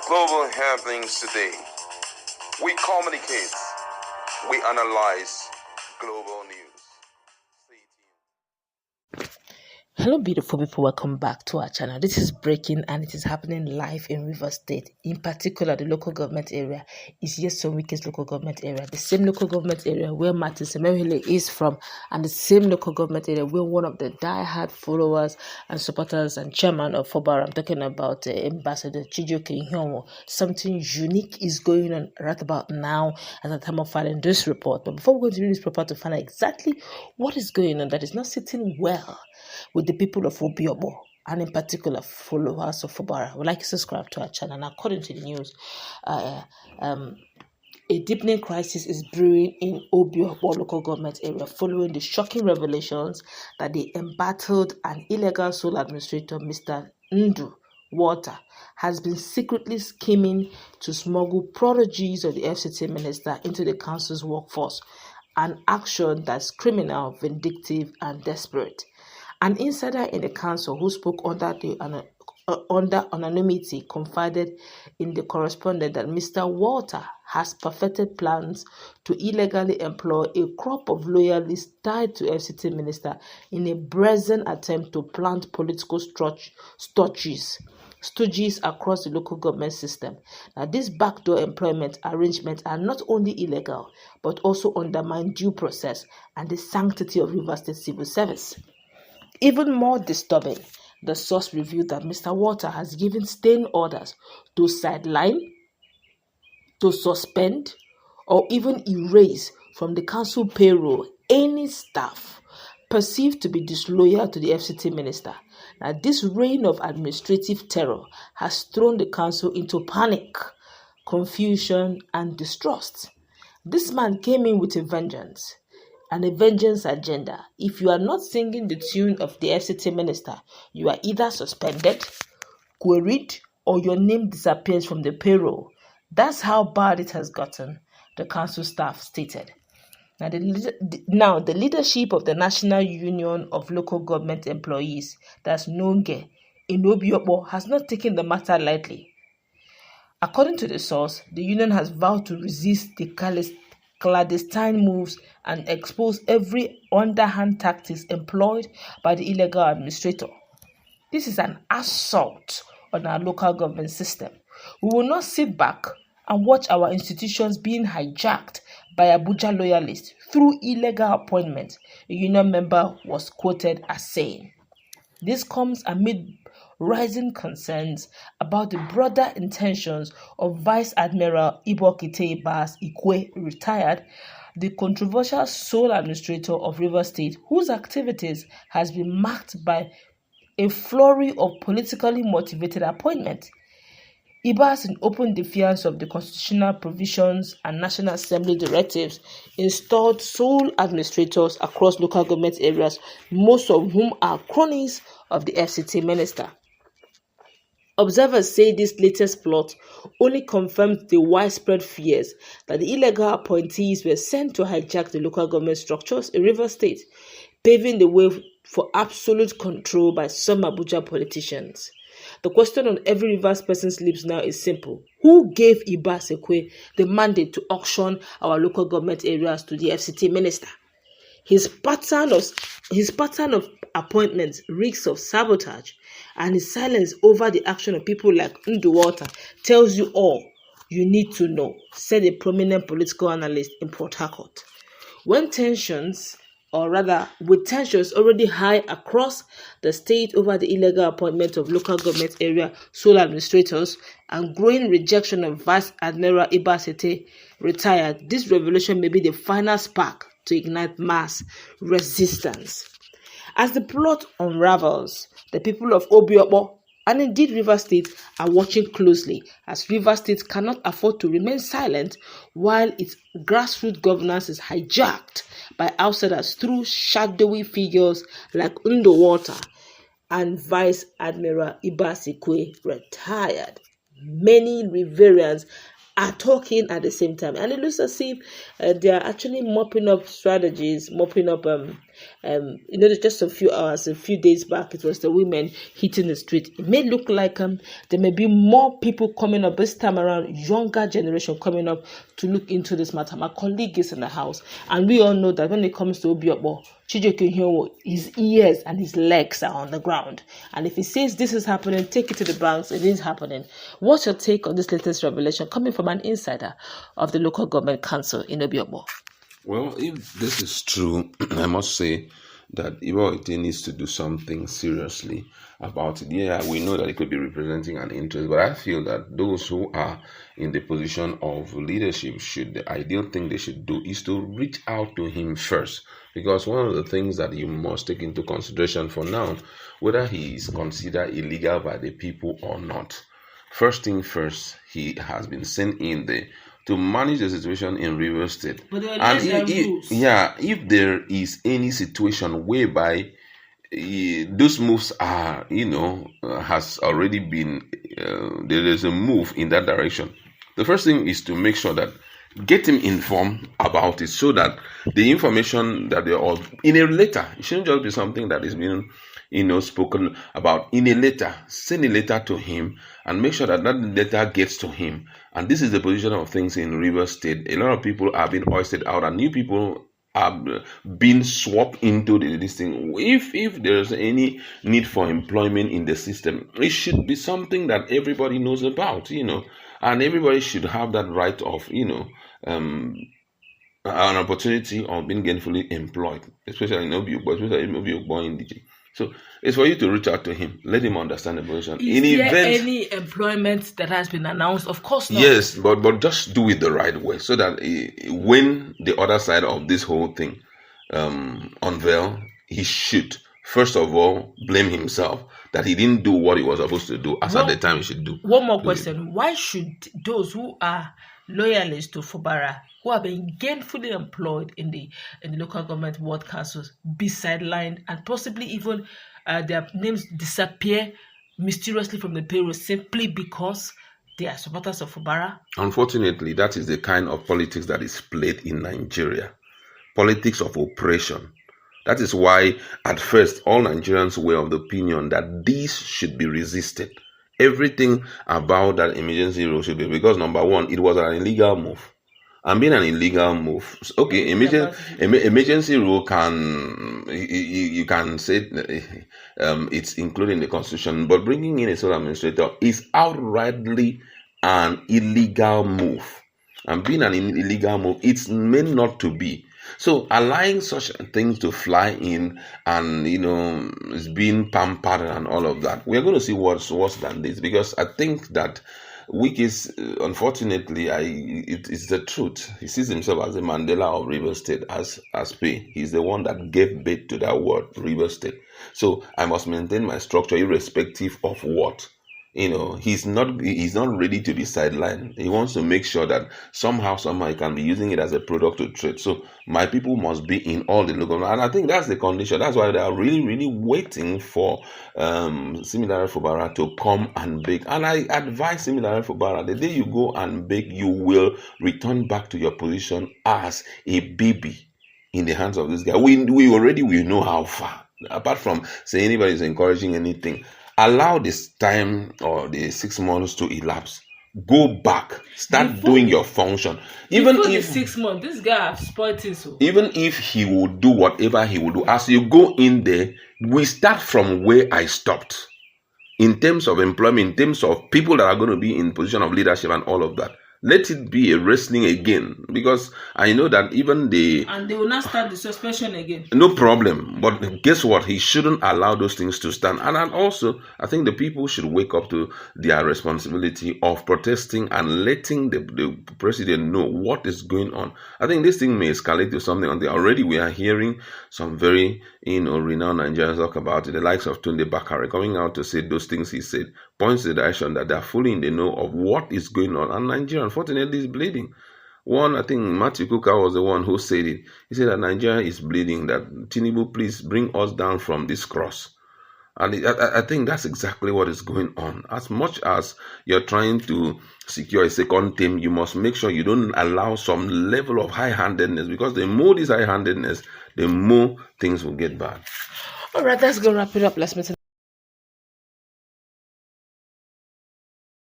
Global happenings today. We communicate. We analyze global news. Hello beautiful people, welcome back to our channel. This is breaking and it is happening live in Rivers State. In particular, the local government area is Yeson Wike's local government area, the same local government area where Martin Semerhile is from, and the same local government area where one of the die-hard followers and supporters and chairman of Fubara, I'm talking about Ambassador Chijioke Ihonwo. Something unique is going on right about now at the time of filing this report. But before we go to read this report to find out exactly what is going on that is not sitting well with the people of Obiokpor, and in particular followers of Fubara, would like to subscribe to our channel. And according to the news, a deepening crisis is brewing in Obiokpor local government area following the shocking revelations that they embattled an illegal sole administrator, Mr. Ndu Water, has been secretly scheming to smuggle prodigies of the FCT minister into the council's workforce, an action that's criminal, vindictive, and desperate. An insider in the council who spoke under anonymity confided in the correspondent that Mr. Walter has perfected plans to illegally employ a crop of loyalists tied to FCT minister in a brazen attempt to plant political stooges across the local government system. Now, these backdoor employment arrangements are not only illegal, but also undermine due process and the sanctity of Rivers State civil service. Even more disturbing, the source revealed that Mr. Water has given staying orders to sideline, to suspend, or even erase from the council payroll any staff perceived to be disloyal to the FCT minister. Now, this reign of administrative terror has thrown the council into panic, confusion, and distrust. This man came in with a vengeance agenda. If you are not singing the tune of the FCT minister, you are either suspended, queried, or your name disappears from the payroll. That's how bad it has gotten, the council staff stated. Now, the leadership of the National Union of Local Government Employees, that's NONGE, in Obiokpor, has not taken the matter lightly. According to the source, the union has vowed to resist the clandestine moves and expose every underhand tactics employed by the illegal administrator. This is an assault on our local government system. We will not sit back and watch our institutions being hijacked by Abuja loyalists through illegal appointments, a union member was quoted as saying. This comes amid rising concerns about the broader intentions of Vice Admiral Ikwe, retired, the controversial sole administrator of Rivers State, whose activities has been marked by a flurry of politically motivated appointments. Ibas, in open defiance of the constitutional provisions and National Assembly directives, installed sole administrators across local government areas, most of whom are cronies of the FCT minister. Observers say this latest plot only confirms the widespread fears that the illegal appointees were sent to hijack the local government structures in Rivers State, paving the way for absolute control by some Abuja politicians. The question on every Rivers person's lips now is simple. Who gave Ibas Ekwe the mandate to auction our local government areas to the FCT minister? His pattern of appointments reeks of sabotage, and his silence over the action of people like Ndu Water tells you all you need to know, said a prominent political analyst in Port Harcourt. With tensions already high across the state over the illegal appointment of local government area sole administrators and growing rejection of Vice Admiral Ibasete retired, this revelation may be the final spark to ignite mass resistance. As the plot unravels, the people of Obiokpor and indeed Rivers State are watching closely, as Rivers State cannot afford to remain silent while its grassroots governance is hijacked by outsiders through shadowy figures like Ndu Water and Vice Admiral Ikwe, retired. Many Riverians are talking at the same time, and it looks as if they are actually mopping up strategies, mopping up Just a few days back, it was the women hitting the street. It may look like there may be more people coming up this time around, younger generation coming up to look into this matter. My colleague is in the house, and we all know that when it comes to Obiokpor, Chijioke, his ears and his legs are on the ground. And if he says this is happening, take it to the banks, it is happening. What's your take on this latest revelation coming from an insider of the local government council in Obiokpor? Well, if this is true, I must say that Ibo needs to do something seriously about it. Yeah, we know that it could be representing an interest, but I feel that those who are in the position of leadership the ideal thing they should do is to reach out to him first. Because one of the things that you must take into consideration for now, whether he is considered illegal by the people or not. First thing first, he has been sent in there to manage the situation in Rivers State. And if there is any situation whereby those moves are, has already been, there is a move in that direction. The first thing is to make sure that get him informed about it, so that the information that they are all in a letter, it shouldn't just be something that is being spoken about in a letter. Send a letter to him and make sure that that letter gets to him. And this is the position of things in Rivers State. A lot of people are being hoisted out, and new people are being swapped into this thing. If there's any need for employment in the system, it should be something that everybody knows about, and everybody should have that right of, an opportunity of being gainfully employed, especially in Obiokpor in DJ. So it's for you to reach out to him, let him understand the position. Is there any employment that has been announced? Of course not. Yes, but just do it the right way, so that when the other side of this whole thing unveil, he should first of all blame himself that he didn't do what he was supposed to do at the time he should do. One more question. Why should those who are loyalists to Fubara, who have been gainfully employed in the local government ward councils, be sidelined and possibly even their names disappear mysteriously from the payroll simply because they are supporters of Fubara? Unfortunately, that is the kind of politics that is played in Nigeria. Politics of oppression. That is why at first all Nigerians were of the opinion that this should be resisted. Everything about that emergency rule should be, because number one, it was an illegal move. And being an illegal move, okay, emergency rule you can say it's included in the constitution, but bringing in a sole administrator is outrightly an illegal move. And being an illegal move, it's meant not to be. So allowing such things to fly in and, it's being pampered and all of that, we're going to see what's worse than this, because I think that Wike is, unfortunately, it's the truth. He sees himself as the Mandela of Rivers State, as P. He's the one that gave birth to that word, Rivers State. So I must maintain my structure irrespective of what. He's not ready to be sidelined. He wants to make sure that somehow he can be using it as a product to trade. So my people must be in all the local, and I think that's the condition. That's why they are really, really waiting for Similar Fubara to come and beg. And I advise Similar Fubara, the day you go and beg, you will return back to your position as a baby in the hands of this guy. We know how far. Apart from saying anybody is encouraging anything, allow this time or the 6 months to elapse. Go back. Start doing your function. Even if 6 months, this guy has spoiled it. So even if he will do whatever he will do, as you go in there, we start from where I stopped. In terms of employment, in terms of people that are going to be in position of leadership and all of that. Let it be a wrestling again, because I know that even and they will not start the suspension again. No problem. But guess what? He shouldn't allow those things to stand. And also, I think the people should wake up to their responsibility of protesting and letting the president know what is going on. I think this thing may escalate to something. Already we are hearing some very renowned Nigerians talk about it. The likes of Tunde Bakare coming out to say those things he said points to the direction that they are fully in the know of what is going on. And Nigeria, unfortunately, is bleeding. I think Matthew Kuka was the one who said it. He said that Nigeria is bleeding, that Tinubu, please bring us down from this cross. And I think that's exactly what is going on. As much as you're trying to secure a second term, you must make sure you don't allow some level of high-handedness, because the more this high-handedness, the more things will get bad. All right, let's go wrap it up. Let's meet